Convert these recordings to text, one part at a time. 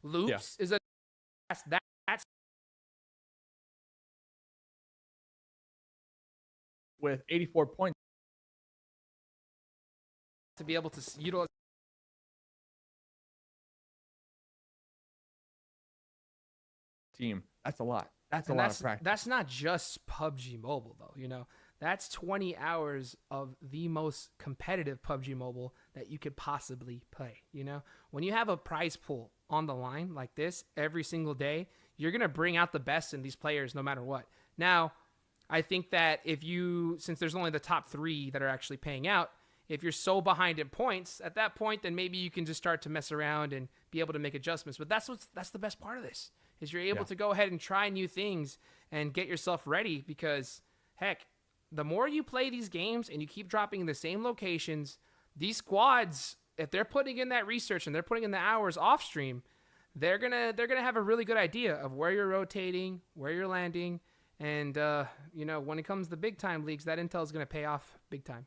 Loops is a that's with 84 points to be able to utilize team. That's a lot. That's a lot of practice. That's not just PUBG Mobile though, you know. That's 20 hours of the most competitive PUBG Mobile that you could possibly play, you know? When you have a prize pool on the line like this every single day, you're going to bring out the best in these players no matter what. Now, I think that since there's only the top 3 that are actually paying out, if you're so behind in points, at that point, then maybe you can just start to mess around and be able to make adjustments. But that's the best part of this, is you're able to go ahead and try new things and get yourself ready because, heck, the more you play these games and you keep dropping in the same locations, these squads, if they're putting in that research and they're putting in the hours off stream, they're gonna have a really good idea of where you're rotating, where you're landing, and you know, when it comes to big time leagues, that intel is gonna pay off big time.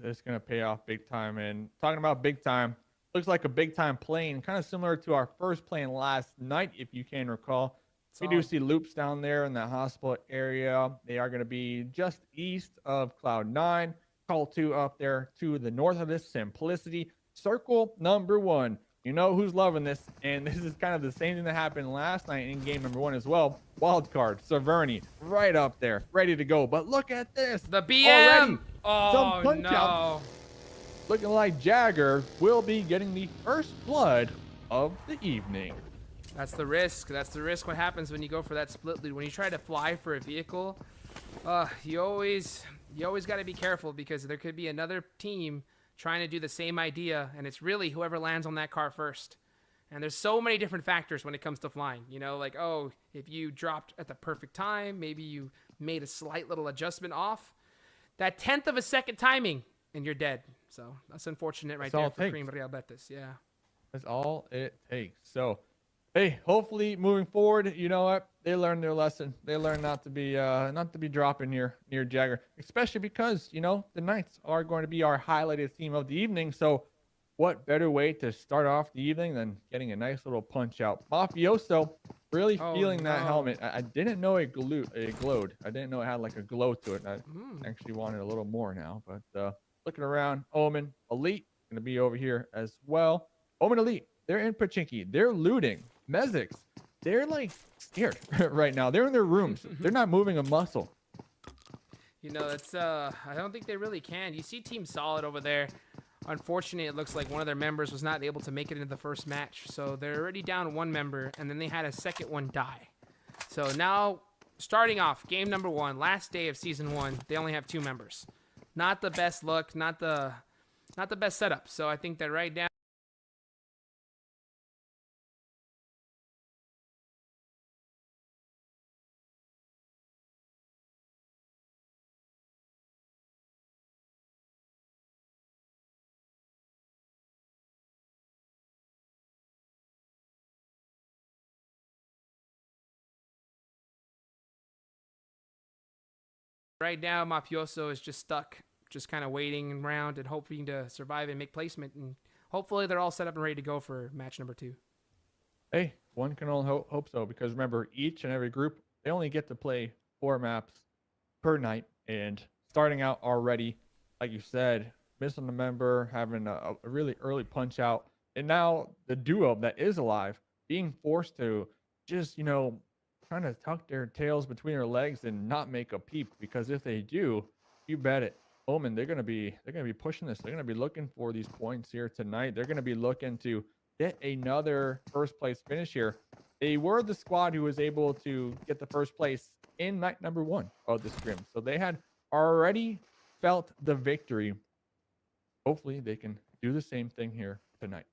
It's gonna pay off big time. And talking about big time, looks like a big time plane, kind of similar to our first plane last night, if you can recall. We do see loops down there in the hospital area. They are going to be just east of Cloud 9. Call 2 up there to the north of this. Simplicity. Circle number 1. You know who's loving this. And this is kind of the same thing that happened last night in game number 1 as well. Wildcard. Severny. Right up there. Ready to go. But look at this. The BM. Already, some punch outs. Looking like Jagger will be getting the first blood of the evening. That's the risk. That's the risk. What happens when you go for that split lead? When you try to fly for a vehicle, you always got to be careful because there could be another team trying to do the same idea, and it's really whoever lands on that car first. And there's so many different factors when it comes to flying. You know, like, oh, if you dropped at the perfect time, maybe you made a slight little adjustment off. That 1/10 of a second timing, and you're dead. So that's unfortunate right there for Cream Real Betis. Yeah. That's all it takes. So, hey, hopefully moving forward, you know what? They learned their lesson. They learned not to be dropping near Jagger, especially because, you know, the Knights are going to be our highlighted team of the evening. So what better way to start off the evening than getting a nice little punch out? Mafioso really feeling that helmet. I didn't know it glowed. I didn't know it had like a glow to it. I actually wanted a little more now, but looking around, Omen Elite going to be over here as well. Omen Elite, they're in Pachinki. They're looting. Mezics, they're like scared right now. They're in their rooms. They're not moving a muscle. You know, it's I don't think they really can. You see Team Solid over there. Unfortunately, it looks like one of their members was not able to make it into the first match. So they're already down 1 member, and then they had a second one die. So now, starting off, game number 1, last day of season 1, they only have 2 members. Not the best look, not the best setup. So I think that right now, Mafioso is just stuck, just kind of waiting around and hoping to survive and make placement. And hopefully they're all set up and ready to go for match number 2. Hey, one can only hope so, because remember, each and every group, they only get to play 4 maps per night. And starting out already, like you said, missing a member, having a really early punch out. And now the duo that is alive being forced to just, you know, trying to tuck their tails between their legs and not make a peep, because if they do, you bet it, Omen, they're gonna be pushing this. They're gonna be looking for these points here tonight. They're gonna be looking to get another first place finish here. They were the squad who was able to get the first place in night number 1 of the scrim, so they had already felt the victory. Hopefully they can do the same thing here tonight.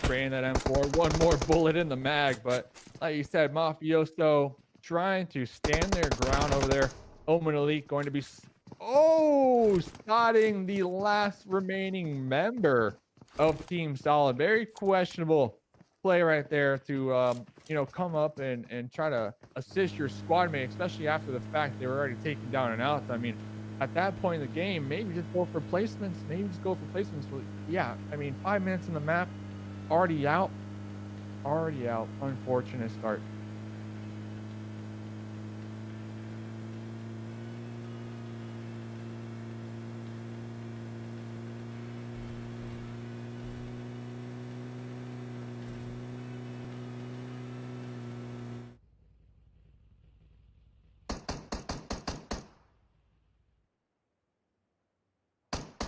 Spraying that M4, one more bullet in the mag, but like you said, Mafioso trying to stand their ground over there. Omen Elite going to be spotting the last remaining member of Team Solid. Very questionable play right there to come up and try to assist your squad mate, especially after the fact they were already taken down and out. I mean, at that point in the game, maybe just go for placements. Maybe just go for placements. But yeah, I mean, 5 minutes in the map, already out. Already out. Unfortunate start.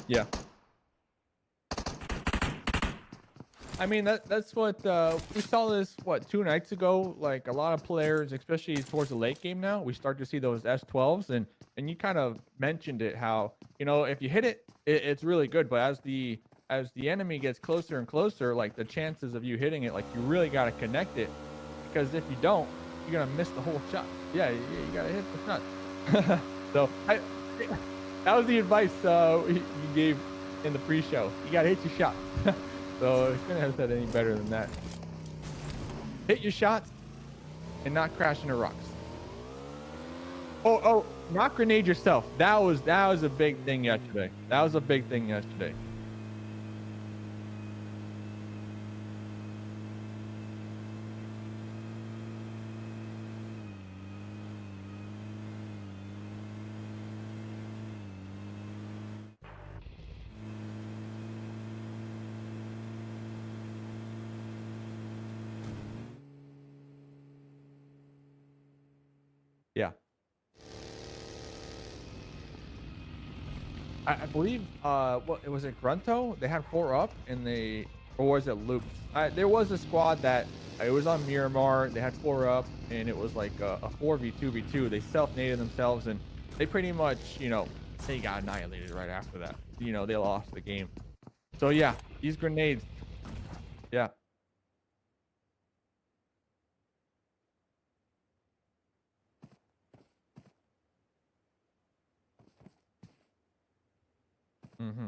Yeah. I mean, that's what we saw this 2 nights ago. Like a lot of players, especially towards the late game now, we start to see those S12s, and you kind of mentioned it, how if you hit it, it's really good, but as the enemy gets closer and closer, like the chances of you hitting it, like you really got to connect it, because if you don't, you're gonna miss the whole shot. Yeah, you gotta hit the shot. So that was the advice you gave in the pre-show. You gotta hit your shots. So it's gonna have said any better than that. Hit your shots and not crash into rocks. Oh, not grenade yourself. That was a big thing yesterday. That was a big thing yesterday. Yeah. I believe what was it, Grunto? They had 4 up and or was it Loops? There was a squad that it was on Miramar. They had 4 up and it was like a 4v2v2. They self-naded themselves and they pretty much, they got annihilated right after that. They lost the game. So yeah, these grenades. Yeah. Mm-hmm.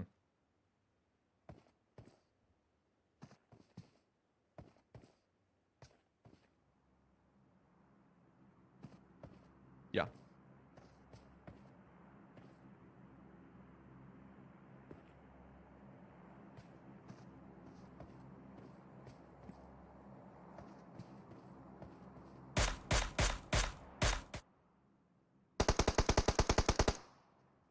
Yeah.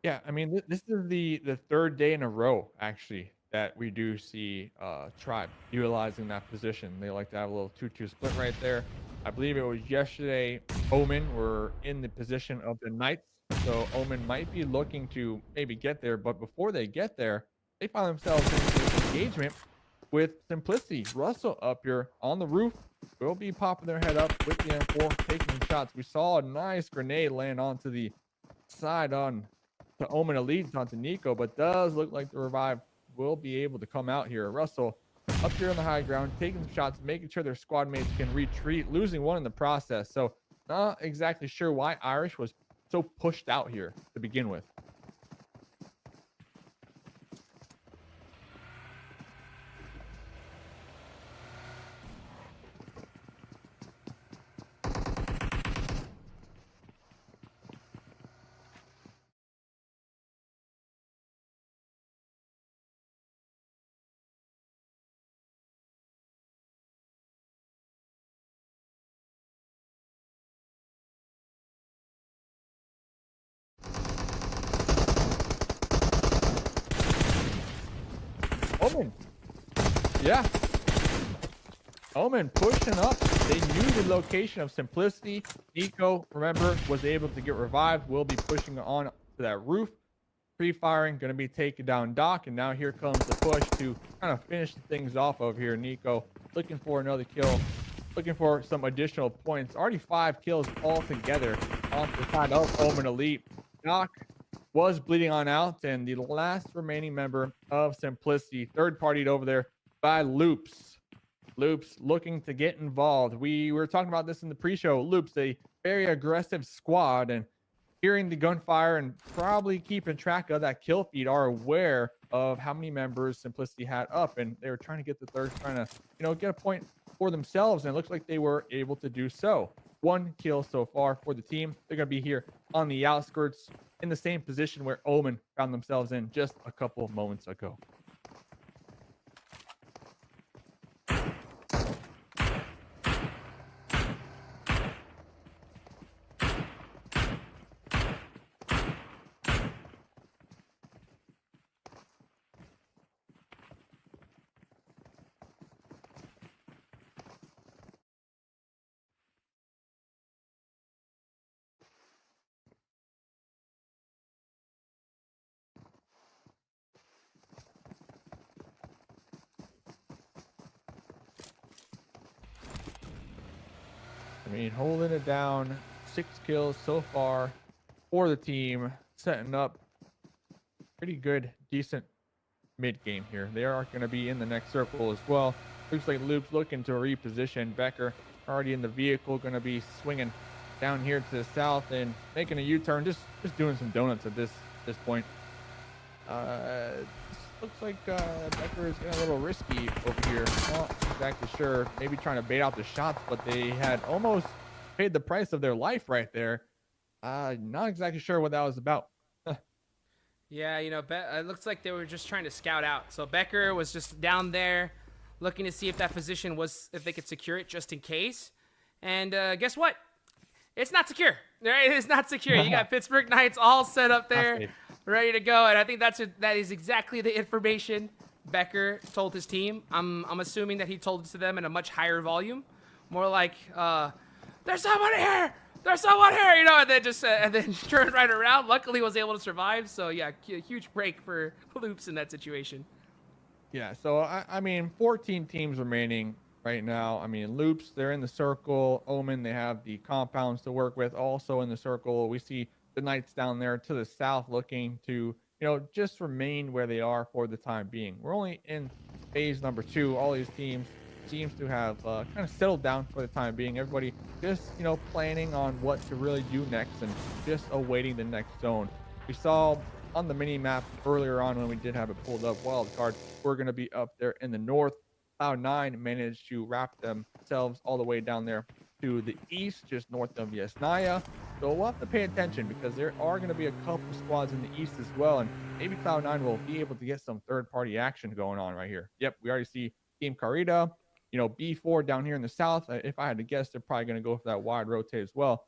Yeah, I mean, this is the 3rd day in a row actually that we do see Tribe utilizing that position. They like to have a little 2-2 split right there. I believe it was yesterday. Omen were in the position of the Knights, so Omen might be looking to maybe get there, but before they get there, they find themselves in this engagement with Simplicity. Russell up here on the roof will be popping their head up with the M4, taking shots. We saw a nice grenade land onto the side on the Omen Elite onto Nico, but does look like the revive will be able to come out here. Russell up here on the high ground, taking some shots, making sure their squad mates can retreat, losing one in the process. So not exactly sure why Irish was so pushed out here to begin with. Omen. Yeah. Omen pushing up. They knew the location of Simplicity. Nico, remember, was able to get revived. Will be pushing on to that roof. Pre-firing, going to be taking down Doc. And now here comes the push to kind of finish things off over here. Nico looking for another kill. Looking for some additional points. Already 5 kills altogether on the side of Omen Elite. Doc was bleeding on out, and the last remaining member of Simplicity, third partied over there by Loops. Loops looking to get involved. We were talking about this in the pre-show. Loops, a very aggressive squad, and hearing the gunfire and probably keeping track of that kill feed are aware of how many members Simplicity had up, and they were trying to get the third, trying to, get a point for themselves, and it looks like they were able to do so. 1 kill so far for the team. They're going to be here on the outskirts in the same position where Omen found themselves in just a couple of moments ago. I mean, holding it down, 6 kills so far for the team, setting up pretty good, decent mid game here. They are going to be in the next circle as well. Looks like Loop's looking to reposition. Becker already in the vehicle, going to be swinging down here to the south and making a U-turn, just doing some donuts at this point. Looks like Becker is getting a little risky over here. Not exactly sure. Maybe trying to bait out the shots, but they had almost paid the price of their life right there. Not exactly sure what that was about. Yeah, it looks like they were just trying to scout out. So Becker was just down there looking to see if that position if they could secure it just in case. And guess what? It's not secure. Right? It's not secure. You got Pittsburgh Knights all set up there, ready to go. And I think that is exactly the information Becker told his team. I'm assuming that he told it to them in a much higher volume, more like, "There's someone here. There's someone here," and then turned right around. Luckily, was able to survive. So yeah, huge break for Loops in that situation. Yeah. So I mean, 14 teams remaining right now. I mean, Loops, they're in the circle. Omen, they have the compounds to work with, also in the circle. We see the Knights down there to the south looking to, just remain where they are for the time being. We're only in phase number 2. All these teams seems to have kind of settled down for the time being. Everybody just, planning on what to really do next and just awaiting the next zone. We saw on the mini map earlier on when we did have it pulled up, wildcard, we're going to be up there in the north. Cloud9 managed to wrap themselves all the way down there to the east, just north of Yesnaya. So we'll have to pay attention because there are going to be a couple squads in the east as well, and maybe Cloud9 will be able to get some third-party action going on right here. Yep, we already see Team Carita, B4 down here in the south. If I had to guess, they're probably going to go for that wide rotate as well.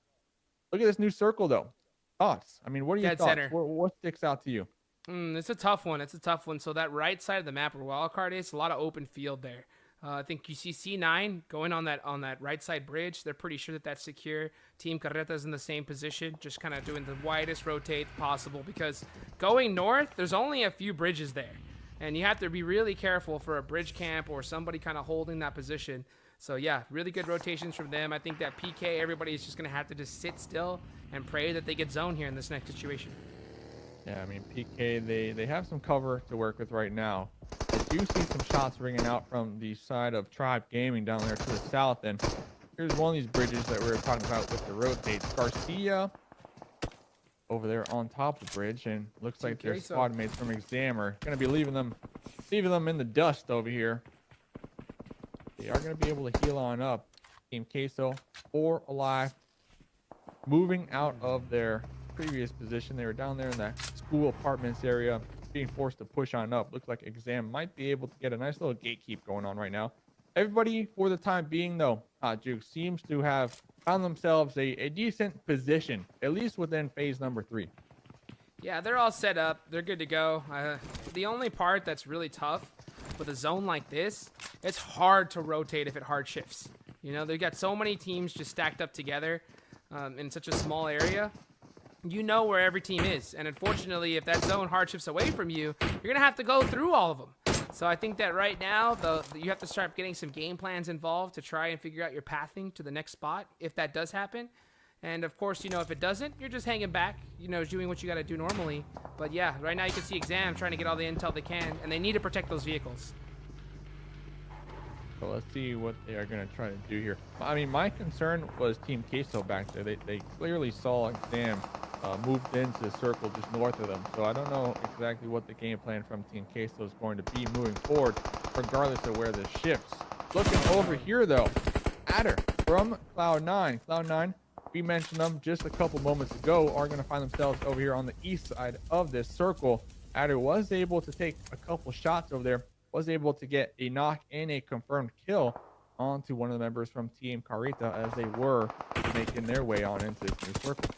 Look at this new circle, though. Thoughts? I mean, what are your thoughts? What sticks out to you? It's a tough one. So that right side of the map where wildcard is, a lot of open field there. I think you see C9 going on that right side bridge. They're pretty sure that that's secure. Team Carreta's in the same position, just kind of doing the widest rotate possible because going north, there's only a few bridges there. And you have to be really careful for a bridge camp or somebody kind of holding that position. So yeah, really good rotations from them. I think that PK, everybody is just going to have to just sit still and pray that they get zone here in this next situation. Yeah, I mean, PK, they have some cover to work with right now. I do see some shots ringing out from the side of Tribe Gaming down there to the south. And here's one of these bridges that we were talking about with the rotates. Garcia over there on top of the bridge, and looks like their squad mates from Exam are going to be leaving them in the dust over here. They are going to be able to heal on up. Team Queso, 4 alive, moving out of their previous position. They were down there in that school apartments area, being forced to push on up. Looks like Exam might be able to get a nice little gatekeep going on right now. Everybody, for the time being, though, Juke seems to have found themselves a decent position, at least within phase number 3. Yeah, they're all set up. They're good to go. The only part that's really tough with a zone like this, it's hard to rotate if it hard shifts. They've got so many teams just stacked up together in such a small area. You know where every team is. And unfortunately, if that zone hard shifts away from you, you're going to have to go through all of them. So I think that right now, you have to start getting some game plans involved to try and figure out your pathing to the next spot, if that does happen. And of course, if it doesn't, you're just hanging back, doing what you got to do normally. But yeah, right now you can see Exam trying to get all the intel they can, and they need to protect those vehicles. So let's see what they are going to try to do here. I mean, my concern was Team Queso back there. They clearly saw Exam moved into the circle just north of them. So I don't know exactly what the game plan from Team Queso is going to be moving forward, regardless of where this shifts. Looking over here, though, Adder from Cloud9. Cloud9, we mentioned them just a couple moments ago, are going to find themselves over here on the east side of this circle. Adder was able to take a couple shots over there, was able to get a knock and a confirmed kill onto one of the members from Team Carita as they were making their way on into this new circle.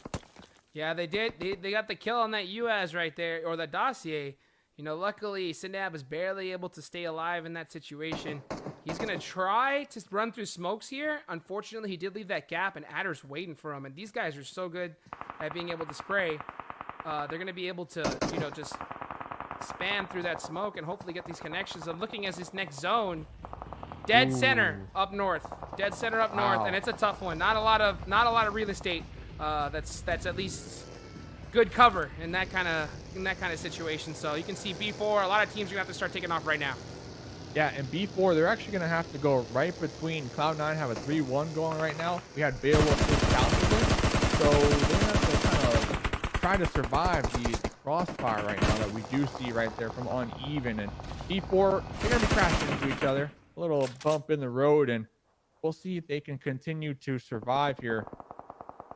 Yeah, they did. They got the kill on that UAS right there, or the dossier. You know, luckily, Sindab was barely able to stay alive in that situation. He's going to try to run through smokes here. Unfortunately, he did leave that gap, and Adder's waiting for him. And these guys are so good at being able to spray. They're going to be able to, you know, just spam through that smoke and hopefully get these connections. I'm looking at this next zone. Dead center up north. Dead center up north, and it's a tough one. Not a lot of real estate. That's at least good cover in that kind of situation. So you can see B4. A lot of teams are gonna have to start taking off right now. Yeah, and B4, they're actually gonna have to go right between Cloud9. Have a 3-1 going right now. We had Beowulf just south of them, so they're gonna have to kind of try to survive the crossfire right now that we do see right there from Uneven. And B4, they're gonna be crashing into each other. A little bump in the road, and we'll see if they can continue to survive here.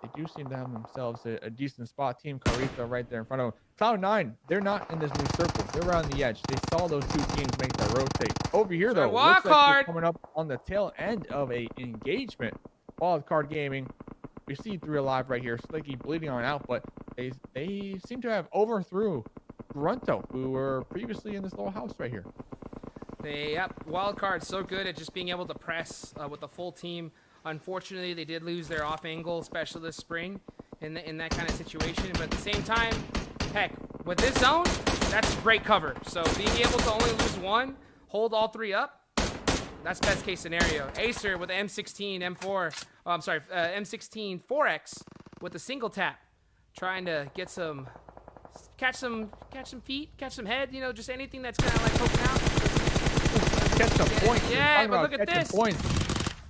They do seem to have themselves a decent spot. Team Carita right there in front of them. Cloud9, they're not in this new circle. They're around the edge. They saw those two teams make that rotate. Over here, though, looks like they're coming up on the tail end of a engagement. Wildcard Gaming. We see 3 alive right here. Slicky bleeding on out, but they seem to have overthrew Grunto, who were previously in this little house right here. Yep, Wildcard's so good at just being able to press with the full team. Unfortunately, they did lose their off-angle specialist spring in that kind of situation. But at the same time, heck, with this zone, that's great cover. So being able to only lose one, hold all 3 up, that's best case scenario. Acer with the M16 M4, oh, I'm sorry, M16 4X with the single tap, trying to get some, catch some feet, catch some head, you know, just anything that's kind of like poking out. Catch some points. Yeah, but look at this. Points.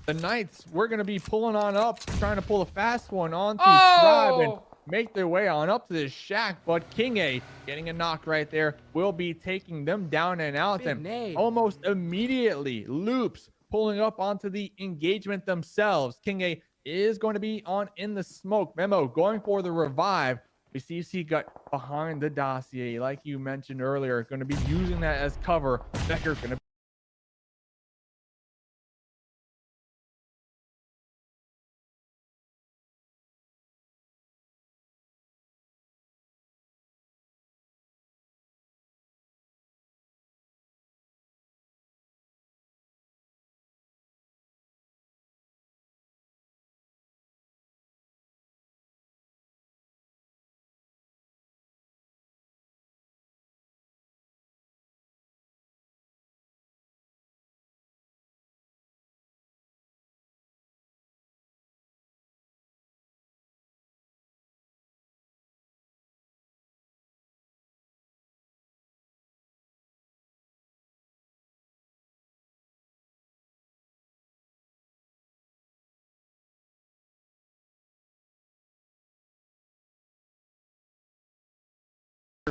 The Knights, we're going to be pulling on up, trying to pull a fast one onto Tribe and make their way on up to this shack. But King A, getting a knock right there, will be taking them down and out. And almost immediately, Loops pulling up onto the engagement themselves. King A is going to be on in the smoke. Memo going for the revive. We see C-Gut behind the dossier, like you mentioned earlier, going to be using that as cover. Becker's going to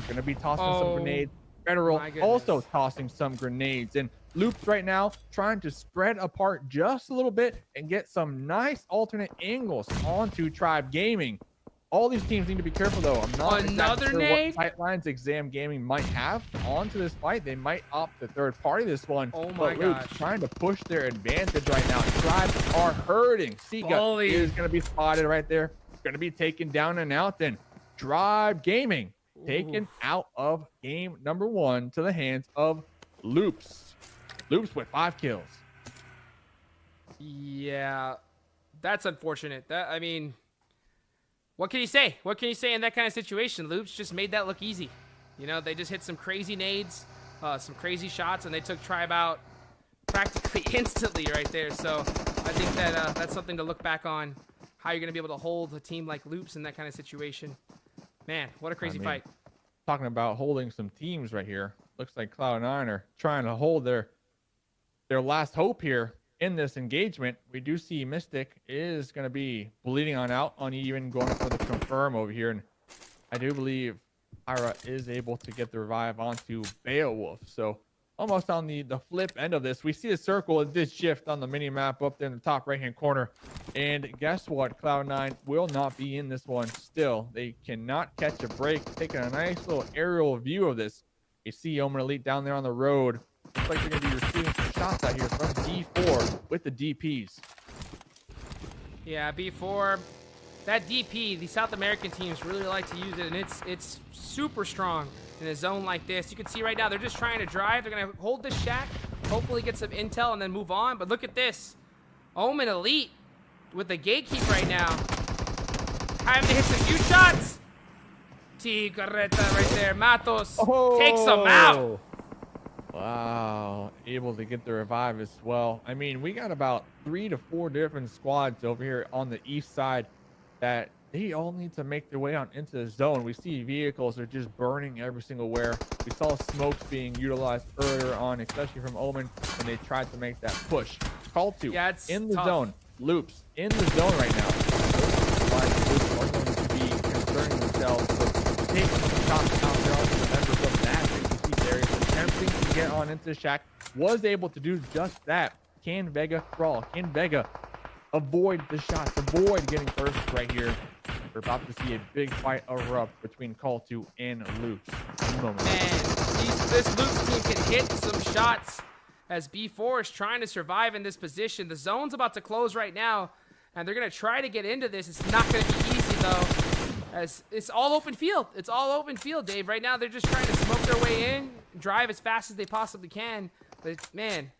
going to be tossing some grenades. Federal also tossing some grenades. And Loops right now trying to spread apart just a little bit and get some nice alternate angles onto Tribe Gaming. All these teams need to be careful, though. I'm not exactly sure what sight lines Exam Gaming might have onto this fight. They might opt to third party this one. Oh my gosh. Loops trying to push their advantage right now. Tribe are hurting. C-Gut is going to be spotted right there. Going to be taken down and out. Then Tribe Gaming taken out of game number 1 to the hands of Loops. Loops with 5 kills. Yeah, that's unfortunate. I mean, what can you say? What can you say in that kind of situation? Loops just made that look easy. You know, they just hit some crazy nades, some crazy shots, and they took Tribe out practically instantly right there. So I think that that's something to look back on, how you're going to be able to hold a team like Loops in that kind of situation. Man, what a crazy fight. Talking about holding some teams right here. Looks like Cloud9 are trying to hold their last hope here. in this engagement. We do see Mystic is going to be bleeding on out, uneven, going for the confirm over here. And I do believe Ira is able to get the revive onto Beowulf. So almost on the flip end of this, we see a circle of this shift on the mini map up there in the top right hand corner. And guess what? Cloud9 will not be in this one still. They cannot catch a break. Taking a nice little aerial view of this. You see Omen Elite down there on the road. Looks like they're going to be receiving some shots out here from D4 with the DPs. Yeah, B4. That DP, the South American teams really like to use it, and it's super strong in a zone like this. You can see right now they're just trying to drive. They're going to hold this shack, hopefully get some intel, and then move on. But look at this. Omen Elite with the gatekeep right now. Time to hit some few shots. Ticareta right there. Matos takes them out. Wow, able to get the revive as well. I mean, we got about 3 to 4 different squads over here on the east side that they all need to make their way on into the zone. We see vehicles are just burning every single where. We saw smokes being utilized earlier on, especially from Omen, when they tried to make that push. Call to in the zone. Loops in the zone right now. Those Loops are going to be concerning themselves for taking some shots out there onto the members of that. You see Darius attempting to get on into the shack. Was able to do just that. Can Vega crawl? Can Vega avoid the shots? Avoid getting first right here. We're about to see a big fight erupt between Call 2 and Loops. Man, this Loops team can hit some shots as B4 is trying to survive in this position. The zone's about to close right now, and they're going to try to get into this. It's not going to be easy, though, as it's all open field. It's all open field, Dave. Right now, they're just trying to smoke their way in, drive as fast as they possibly can. But, man,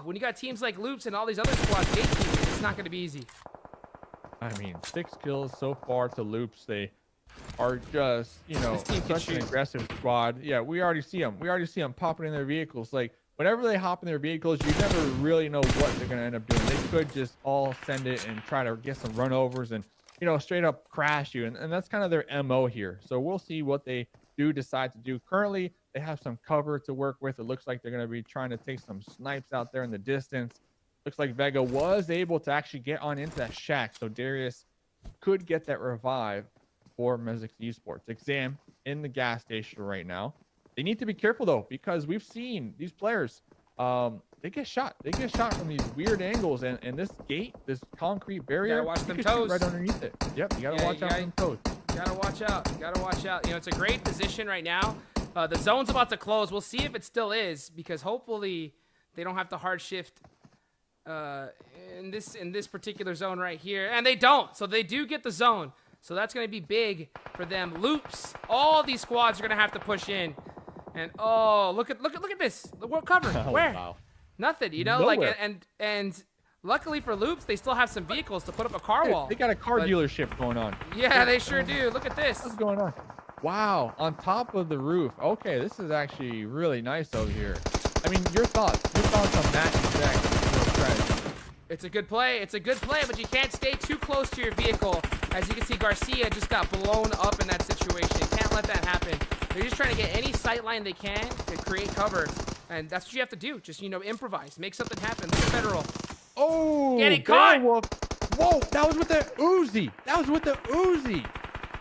when you got teams like Loops and all these other squads gatekeeping, it's not going to be easy. I mean, 6 kills so far to Loops. They are just, you know, such an aggressive squad. Yeah, we already see them. We already see them popping in their vehicles. Like, whenever they hop in their vehicles, you never really know what they're going to end up doing. They could just all send it and try to get some runovers and, you know, straight up crash you. And that's kind of their MO here. So we'll see what they do decide to do. Currently, they have some cover to work with. It looks like they're going to be trying to take some snipes out there in the distance. Looks like Vega was able to actually get on into that shack. So Darius could get that revive for Mezix Esports. Exam in the gas station right now. They need to be careful, though, because we've seen these players, they get shot. They get shot from these weird angles. And this gate, this concrete barrier, you gotta watch them toes right underneath it. Yep, you gotta watch out for them toes. Gotta watch out. Gotta watch out. You know, it's a great position right now. The zone's about to close. We'll see if it still is, because hopefully they don't have to hard shift in this particular zone right here. And they don't. So they do get the zone. So that's going to be big for them. Loops. All these squads are going to have to push in. And oh, look at this. The world cover. Oh, where? wow. Nothing, you know, Nowhere. like and luckily for Loops, they still have some vehicles to put up a car wall. They got a car dealership going on. Yeah, they sure do. Look at this. What's going on? Wow, on top of the roof. Okay, this is actually really nice over here. I mean, your thoughts on that exact. It's a good play. It's a good play, but you can't stay too close to your vehicle. As you can see, Garcia just got blown up in that situation. Can't let that happen. They're just trying to get any sight line they can to create cover. And that's what you have to do. Just, you know, improvise. Make something happen. Look at Federal. Oh, get it caught. Whoa, that was with the Uzi. That was with the Uzi.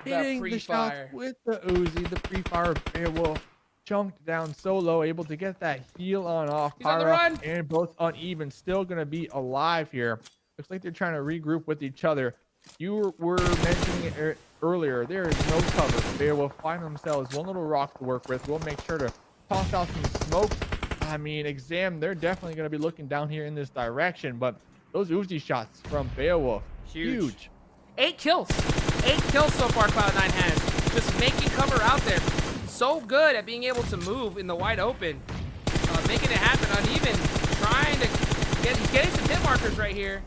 Hitting the shots with the Uzi. The pre-fire Beowulf chunked down so low, able to get that heal on off. He's on the run. And both uneven, still going to be alive here. Looks like they're trying to regroup with each other. You were mentioning it earlier. There is no cover. Beowulf find themselves one little rock to work with. We'll make sure to toss out some smoke. I mean, Exam, they're definitely going to be looking down here in this direction, but those Uzi shots from Beowulf, huge. 8 kills. 8 kills so far Cloud9 has. Just making cover out there. So good at being able to move in the wide open. Making it happen uneven. Trying to he's getting some hit markers right here.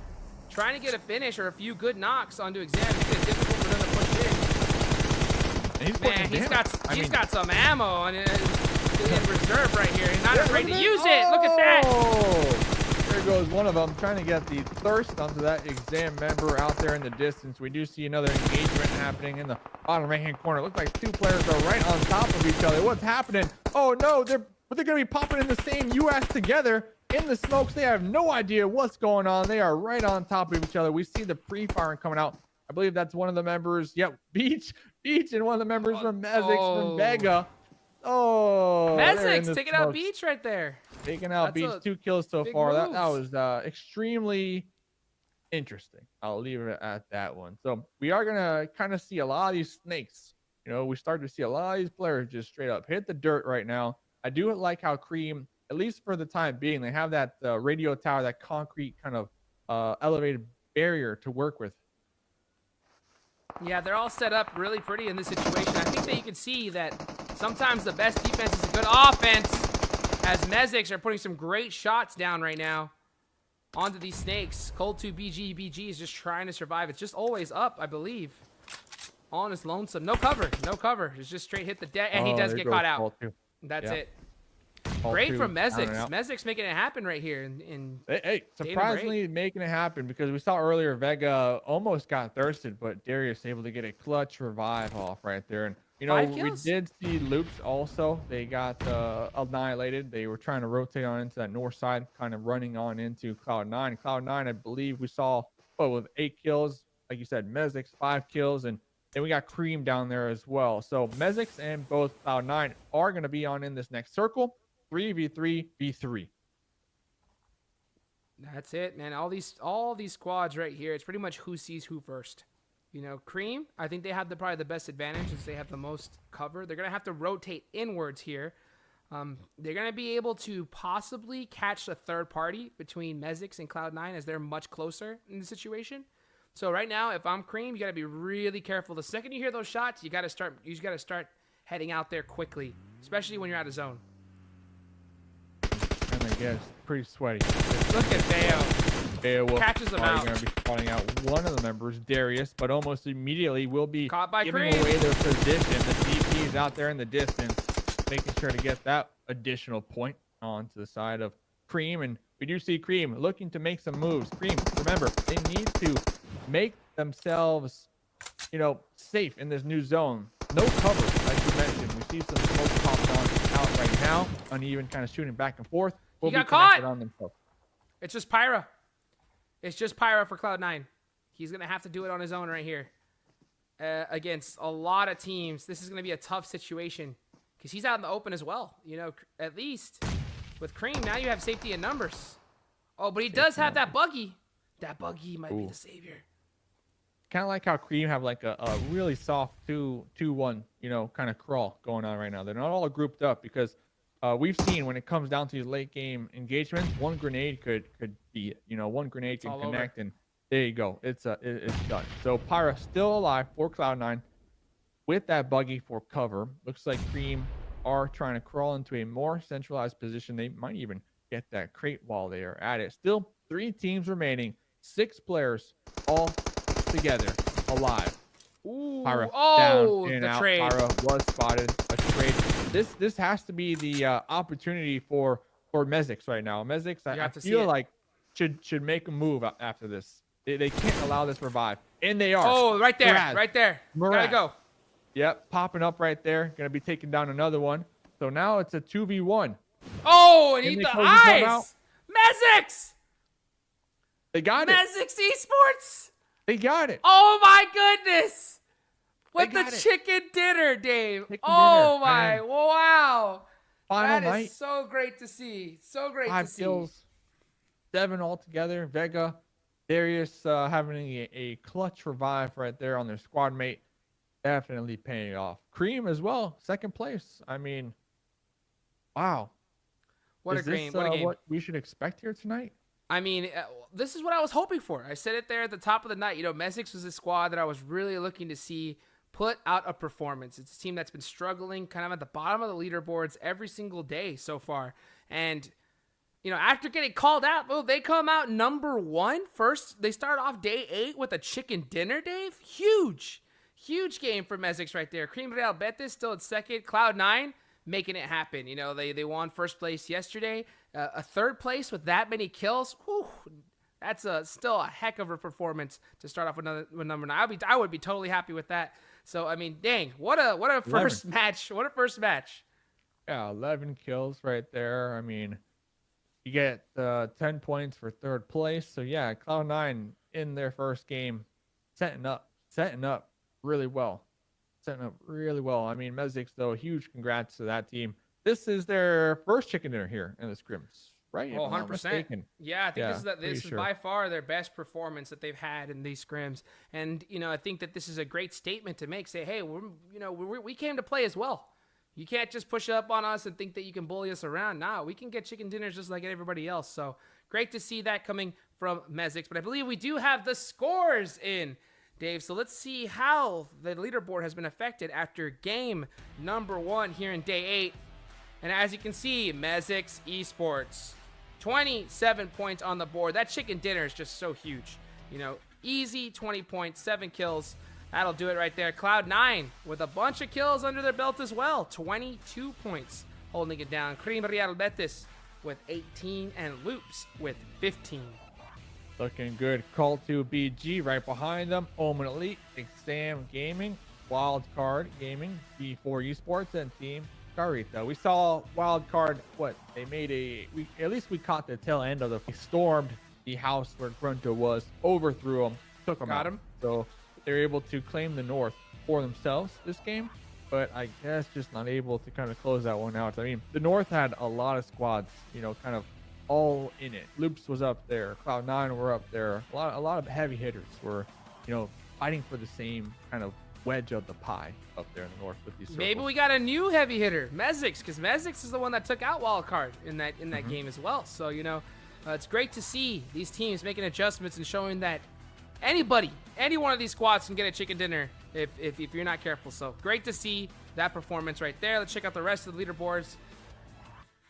Trying to get a finish or a few good knocks onto Exam. Making it difficult for them to push in. And he's got some ammo in reserve right here. He's not afraid to use it. Look at that. There goes one of them trying to get the thirst onto that Exam member out there in the distance. We do see another engagement happening in the bottom right-hand corner. It looks like 2 players are right on top of each other. What's happening? Oh, no. They're going to be popping in the same US together. in the smokes. They have no idea what's going on. They are right on top of each other. We see the pre-firing coming out. I believe that's one of the members. Yep, Beach, and one of the members from Mezix from Vega. Oh, Mezix taking out Beach right there. Taking out Beach. 2 kills so far. That was extremely interesting. I'll leave it at that one. So we are gonna kind of see a lot of these snakes. You know, we start to see a lot of these players just straight up hit the dirt right now. I do like how Cream, at least for the time being, they have that radio tower, that concrete kind of elevated barrier to work with. Yeah, they're all set up really pretty in this situation. I think that you can see that sometimes the best defense is a good offense, as Mezix are putting some great shots down right now onto these snakes. Cold 2 BG is just trying to survive. It's just always up, I believe. On his lonesome. No cover. It's just straight hit the deck, and he does get caught out. That's it. Great from Mezix. Mezix making it happen right here. Hey, surprisingly making it happen, because we saw earlier Vega almost got thirsted, but Darius able to get a clutch revive off right there. And you know, we did see Loops also. They got annihilated. They were trying to rotate on into that north side, kind of running on into Cloud9. Cloud9, I believe we saw with 8 kills. Like you said, Mezix 5 kills, and then we got Cream down there as well. So Mezix and both Cloud9 are going to be on in this next circle. 3v3v3. That's it, man. All these squads right here, it's pretty much who sees who first. You know, Cream, I think they have probably the best advantage, since they have the most cover. They're gonna have to rotate inwards here. They're gonna be able to possibly catch a third party between Mezix and Cloud9, as they're much closer in the situation. So right now, if I'm Cream, you gotta be really careful. The second you hear those shots, you gotta start heading out there quickly, especially when you're out of zone. And I guess pretty sweaty. Look at Bayo. Catches them out. Going to be spotting out one of the members, Darius, but almost immediately will be caught by giving away their position. The DP is out there in the distance, making sure to get that additional point onto the side of Cream. And we do see Cream looking to make some moves. Cream, remember, they need to make themselves, you know, safe in this new zone. No cover, like you mentioned. We see some smoke popped on out right now. Uneven kind of shooting back and forth. He got caught. On themselves. It's just Pyra. It's just Pyra for Cloud9. He's going to have to do it on his own right here. Against a lot of teams. This is going to be a tough situation, because he's out in the open as well. You know, at least with Cream, now you have safety in numbers. Oh, but he does have that buggy. That buggy might be the savior. Kind of like how Cream have like a really soft 2-2-1, you know, kind of crawl going on right now. They're not all grouped up, because we've seen when it comes down to these late game engagements, one grenade could be it. You know, one grenade can connect, and there you go. It's done. So Pyra still alive for Cloud9 with that buggy for cover. Looks like Cream are trying to crawl into a more centralized position. They might even get that crate while they are at it. Still 3 teams remaining, 6 players all together alive. Ooh, Pyra down and out. Trade. Pyra was spotted. A trade. This has to be the opportunity for Mezix right now. Mezix, I feel like should make a move after this. They can't allow this revive, and they are. Oh, right there, right there. Gotta go. Yep, popping up right there. Gonna be taking down another one. So now it's a 2v1. Oh, and the eyes. Mezix. They got it. Mezix Esports. They got it. Oh my goodness. With the chicken dinner, Dave. Oh my, wow. Final night. That is so great to see. So great to see. 5 kills, 7 altogether. Vega, Darius having a clutch revive right there on their squad mate. Definitely paying off. Cream as well, 2nd place. I mean, wow. What a game. What a game. What we should expect here tonight? I mean, this is what I was hoping for. I said it there at the top of the night. You know, Mezix was a squad that I was really looking to see put out a performance. It's a team that's been struggling kind of at the bottom of the leaderboards every single day so far. And, you know, after getting called out, well, they come out number 1 first. They start off day 8 with a chicken dinner, Dave. Huge game for Mezix right there. Cream Real Betis still at 2nd. Cloud9 making it happen. You know, they won 1st place yesterday. A 3rd place with that many kills. Whew, that's still a heck of a performance to start off with number 9. I would be totally happy with that. So I mean, dang, what a first match. What a first match. Yeah, 11 kills right there. I mean, You get 10 points for third place. So yeah, Cloud9 in their first game, setting up really well. Setting up really well. I mean, Mezix, though, huge congrats to that team. This is their first chicken dinner here in the scrims, right? If Oh, I'm not 100%. mistaken. Yeah, I think Yeah, this is sure. by far their best performance that they've had in these scrims. And, I think that this is a great statement to make. Say, hey, we came to play as well. You can't just push up on us and think that you can bully us around. Nah, we can get chicken dinners just like everybody else. So great to see that coming from Mezix. But I believe we do have the scores in, Dave. So let's see how the leaderboard has been affected after game number 1 here in day 8. And as you can see, Mezix Esports, 27 points on the board. That chicken dinner is just so huge. Easy 20 points, 7 kills. That'll do it right there. Cloud9 with a bunch of kills under their belt as well. 22 points holding it down. Cream Real Betis with 18 and Loops with 15. Looking good. Call to BG right behind them. Omen Elite, Exam Gaming, Wildcard Gaming, B4 Esports, and Team Garita. We saw Wildcard, they made at least we caught the tail end of they stormed the house where Grunto was, overthrew him, took him out. So they're able to claim the North for themselves this game, but I guess just not able to kind of close that one out. I mean, the North had a lot of squads, kind of all in it. Loops was up there, Cloud9 were up there. A lot of heavy hitters were, fighting for the same kind of wedge of the pie up there in the North with these circles. Maybe we got a new heavy hitter, Mezix, because Mezix is the one that took out Wildcard in that game as well. So it's great to see these teams making adjustments and showing that any one of these squads can get a chicken dinner if you're not careful. So great to see that performance right there. Let's check out the rest of the leaderboards.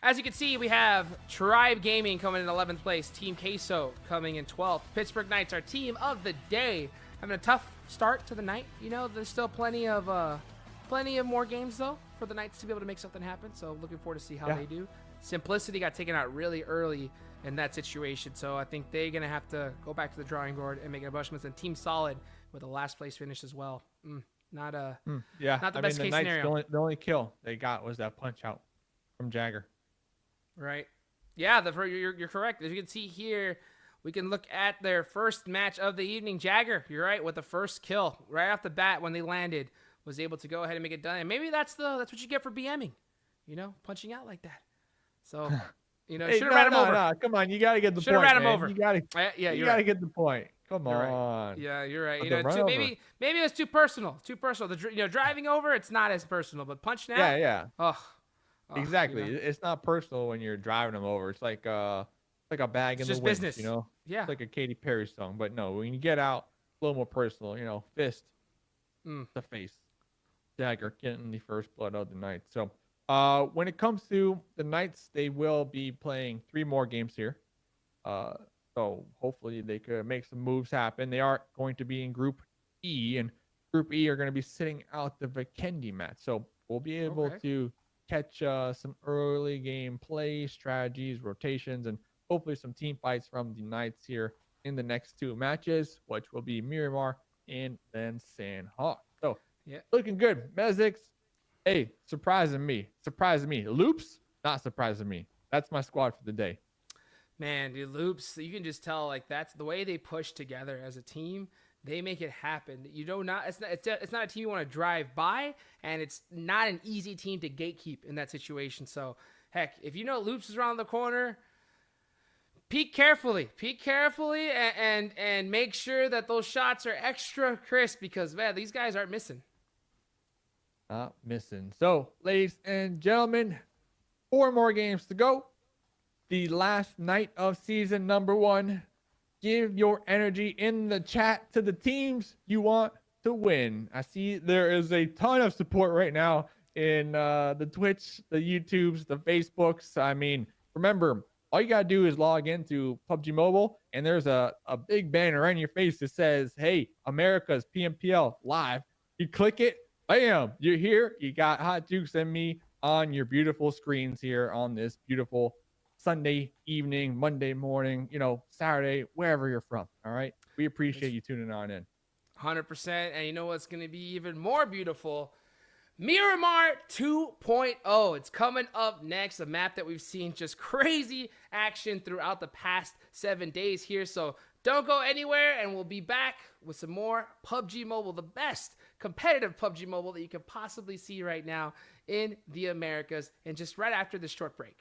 As you can see, we have Tribe Gaming coming in 11th place, Team Queso coming in 12th. Pittsburgh Knights, our team of the day, having a tough start to the night. There's still plenty of more games though for the Knights to be able to make something happen. So looking forward to see how they do. Simplicity got taken out really early in that situation, so I think they're gonna have to go back to the drawing board and make adjustments. And Team Solid with a last place finish as well. Not the best case scenario. The only kill they got was that punch out from Jagger. Right. Yeah, you're correct. As you can see here, we can look at their first match of the evening. Jagger, you're right, with the first kill right off the bat when they landed, was able to go ahead and make it done. And maybe that's what you get for BMing, punching out like that. So, should have ran him over. No, come on, you got to get the point. Should have ran him over. You got to get the point. Come on. Right. Yeah, you're right. Maybe it was too personal. Driving over, it's not as personal, but punching out. Yeah. Oh, exactly. It's not personal when you're driving them over. It's like a bag in the wind. It's just business. Yeah. It's like a Katy Perry song. But no, when you get out, a little more personal. Fist to face. Dagger getting the first blood of the night. So, when it comes to the Knights, they will be playing 3 more games here. So hopefully they could make some moves happen. They are going to be in Group E, and Group E are going to be sitting out the Vikendi match. So we'll be able to catch some early game play strategies, rotations, and hopefully some team fights from the Knights here in the next 2 matches, which will be Miramar and then Sandhawk. So looking good. Mezix, hey, surprising me. Loops, not surprising me. That's my squad for the day. Man, dude, Loops, you can just tell, that's the way they push together as a team. They make it happen. It's not a team you want to drive by, and it's not an easy team to gatekeep in that situation. So, heck, if Loops is around the corner, peek carefully, and make sure that those shots are extra crisp because, man, these guys aren't missing. Not missing. So, ladies and gentlemen, 4 more games to go. The last night of season number 1. Give your energy in the chat to the teams you want to win. I see there is a ton of support right now in the Twitch, the YouTubes, the Facebooks. I mean, remember, all you got to do is log into PUBG Mobile, and there's a big banner right in your face that says, hey, America's PMPL live. You click it, bam, you're here. You got Hot Jukes and me on your beautiful screens here on this beautiful Sunday evening, Monday morning, Saturday, wherever you're from. All right. We appreciate you tuning on in. 100%. And you know what's going to be even more beautiful? Miramar 2.0. It's coming up next, a map that we've seen just crazy action throughout the past 7 days here. So don't go anywhere, and we'll be back with some more PUBG Mobile, the best competitive PUBG Mobile that you can possibly see right now in the Americas, and just right after this short break.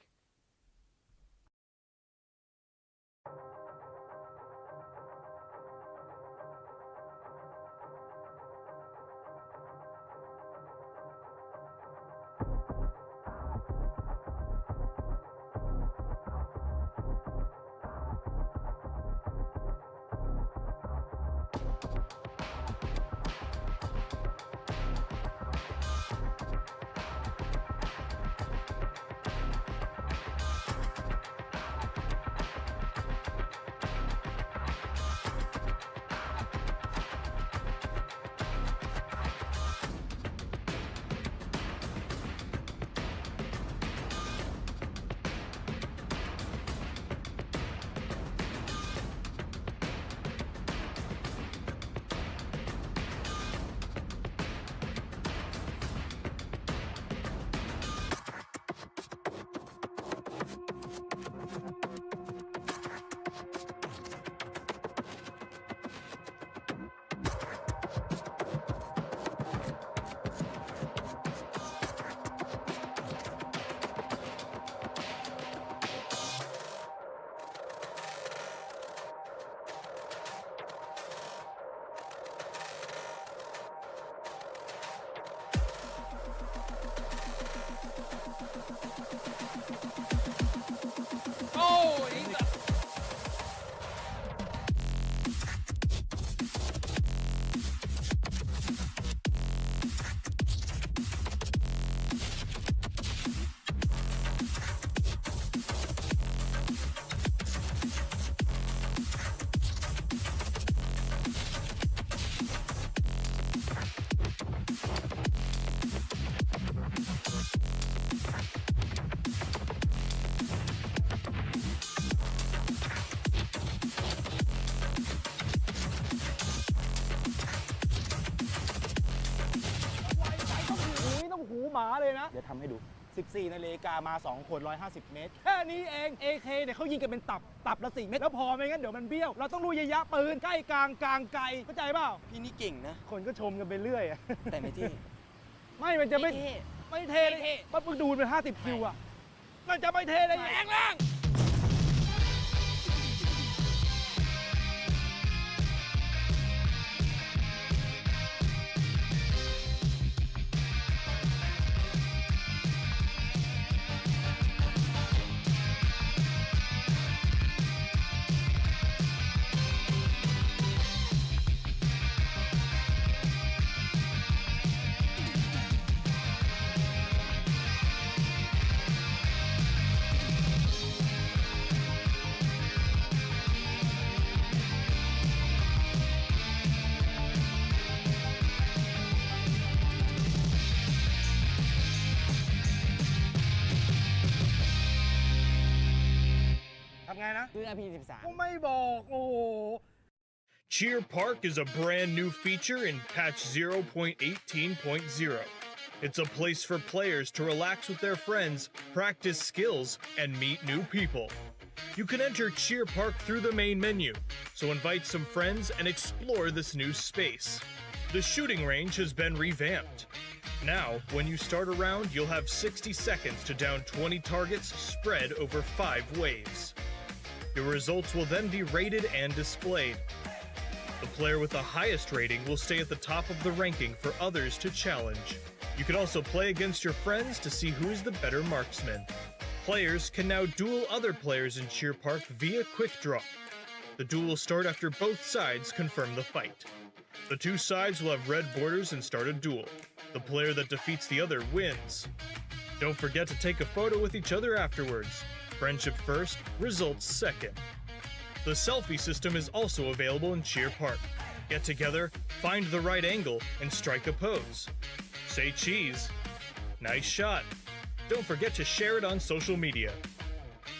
หมาเลยนะเดี๋ยวทำให้ดู14 นาฬิกามา2 คน150 เมตรแค่นี้เอง AK เนี่ยเขายิงกันเป็นตับละ4 เมตรแล้วพอไม่งั้นเดี๋ยวมันเบี้ยวเราต้องรู้ระยะปืนใกล้กลางไกลเข้าใจเปล่าพี่นี่เก่งนะคนก็ชมกันไปเรื่อยแต่ไม่เท่ไม่มันจะไม่เท่เลยมันเพิ่งดูเป็น50 คิวอ่ะมันจะไม่เท่เลยแรงล่างCheer Park is a brand new feature in patch 0.18.0. It's a place for players to relax with their friends, practice skills, and meet new people. You can enter Cheer Park through the main menu, so invite some friends and explore this new space. The shooting range has been revamped. Now, when you start a round, you'll have 60 seconds to down 20 targets spread over 5 waves. Your results will then be rated and displayed. The player with the highest rating will stay at the top of the ranking for others to challenge. You can also play against your friends to see who is the better marksman. Players can now duel other players in Cheer Park via quick draw. The duel will start after both sides confirm the fight. The two sides will have red borders and start a duel. The player that defeats the other wins. Don't forget to take a photo with each other afterwards. Friendship first, results second. The selfie system is also available in Cheer Park. Get together, find the right angle, and strike a pose. Say cheese. Nice shot. Don't forget to share it on social media.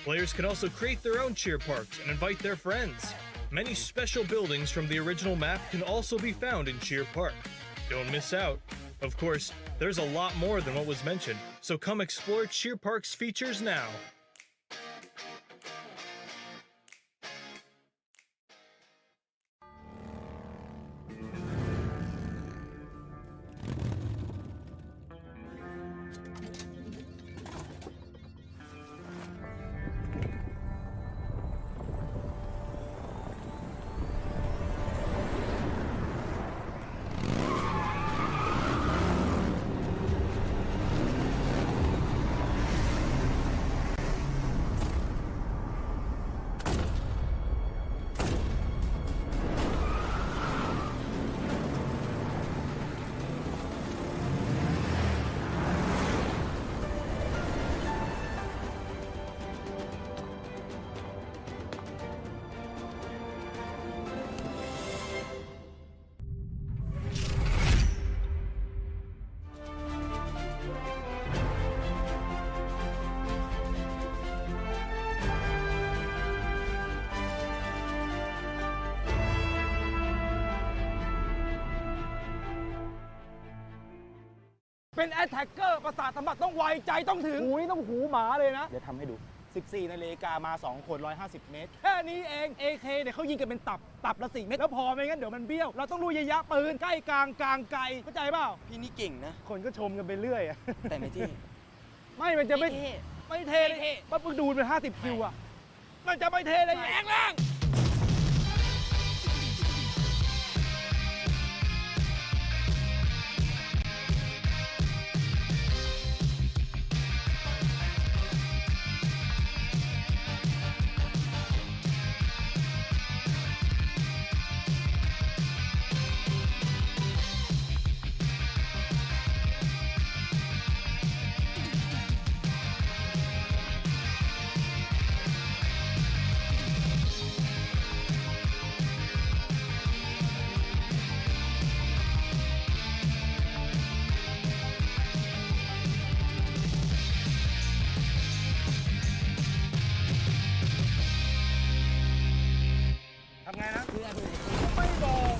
Players can also create their own cheer parks and invite their friends. Many special buildings from the original map can also be found in Cheer Park. Don't miss out. Of course, there's a lot more than what was mentioned, so come explore Cheer Park's features now.เป็นแอตแทกเกอร์ประสาทสัมผัสต้องไวใจต้องถึงหูต้องหูหมาเลยนะเดี๋ยวทำให้ดู 14 นาฬิกามา2คน150 เมตรแค่นี้เอง AK เนี่ยเขายิงกันเป็นตับละ4 เมตรแล้วพอไม่งั้นเดี๋ยวมันเบี้ยวเราต้องรู้ระยะปืนใกล้กลางไกลเข้าใจเปล่า พี่นี่เก่งนะ คนก็ชมกันไปเรื่อยอะ แต่ไม่ที่ ไม่มันจะไม่เทเลยมันเพิ่งดูไป50 คิวอะมันจะไม่เทเลยแรงล่างทำไงนะไม่บอก